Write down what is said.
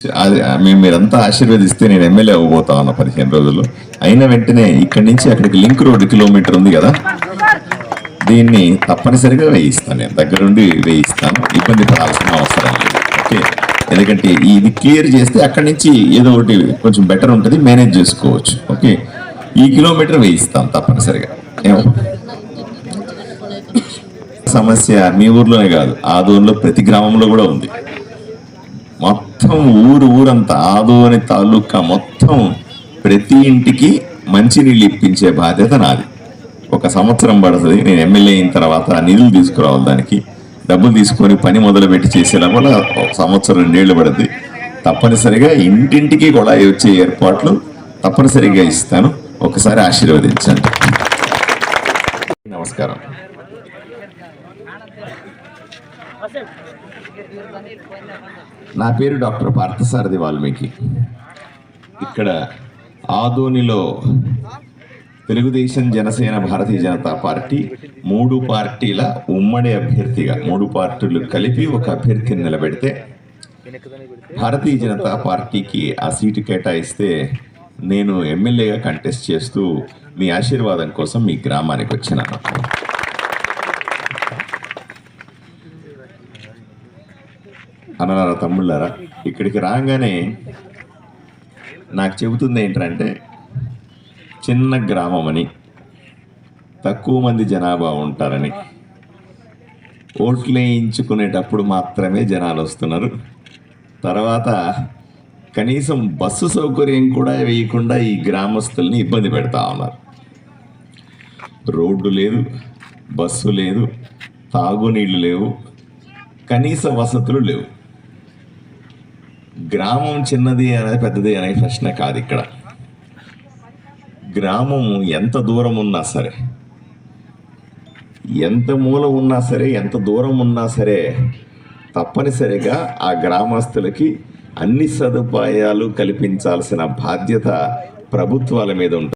అది మీరంతా ఆశీర్వదిస్తే నేను ఎమ్మెల్యే అవ్వబోతా ఉన్నా 15 రోజుల్లో. అయిన వెంటనే ఇక్కడి నుంచి అక్కడికి లింక్ రోడ్ కిలోమీటర్ ఉంది కదా, దీన్ని తప్పనిసరిగా వేయిస్తాను. నేను దగ్గరుండి వేయిస్తాను, ఇబ్బంది పడాల్సిన అవసరం లేదు. ఓకే, ఎందుకంటే ఇది క్లియర్ చేస్తే అక్కడి నుంచి ఏదో ఒకటి కొంచెం బెటర్ ఉంటుంది, మేనేజ్ చేసుకోవచ్చు. ఓకే, ఈ కిలోమీటర్ వేయిస్తాం తప్పనిసరిగా. సమస్య మీ ఊర్లోనే కాదు, ఆదోన్లో ప్రతి గ్రామంలో కూడా ఉంది. మొత్తం ఊరంతా ఆదోని తాలూకా మొత్తం ప్రతి ఇంటికి మంచినీళ్ళు ఇప్పించే బాధ్యత నాది. 1 సంవత్సరం పడుతుంది. నేను ఎమ్మెల్యే అయిన తర్వాత ఆ నిధులు తీసుకురావాలి, దానికి డబ్బులు తీసుకొని పని మొదలుపెట్టి చేసేలా కూడా 1 సంవత్సరం 2 ఏళ్ళు పడుతుంది. తప్పనిసరిగా ఇంటింటికి కూడా వచ్చే ఏర్పాట్లు తప్పనిసరిగా ఇస్తాను. ఒకసారి ఆశీర్వదించండి. నమస్కారం. నా పేరు డాక్టర్ పార్థసారథి వాల్మీకి. ఇక్కడ ఆదోనిలో తెలుగుదేశం, జనసేన, భారతీయ జనతా పార్టీ 3 పార్టీల ఉమ్మడి అభ్యర్థిగా 3 పార్టీలు కలిపి ఒక అభ్యర్థిని నిలబెడితే భారతీయ జనతా పార్టీకి ఆ సీటు కేటాయిస్తే నేను ఎమ్మెల్యేగా కంటెస్ట్ చేస్తూ మీ ఆశీర్వాదం కోసం మీ గ్రామానికి వచ్చినాను. అన్నలారా, తమ్ముళ్ళారా, ఇక్కడికి రాగానే నాకు చెబుతుంది ఏంటంటే, చిన్న గ్రామం అని, తక్కువ మంది జనాభా ఉంటారని, ఓట్లు వేయించుకునేటప్పుడు మాత్రమే జనాలు వస్తున్నారు, తర్వాత కనీసం బస్సు సౌకర్యం కూడా వేయకుండా ఈ గ్రామస్తుల్ని ఇబ్బంది పెడతా ఉన్నారు. రోడ్డు లేదు, బస్సు లేదు, తాగునీళ్ళు లేవు, కనీస వసతులు లేవు. గ్రామం చిన్నది అనేది పెద్దది అనే ప్రశ్న కాదు. ఇక్కడ గ్రామం ఎంత దూరం ఉన్నా సరే, ఎంత మూల ఉన్నా సరే, ఎంత దూరం ఉన్నా సరే, తప్పనిసరిగా ఆ గ్రామస్తులకి అన్ని సదుపాయాలు కల్పించాల్సిన బాధ్యత ప్రభుత్వాల మీద ఉంటుంది.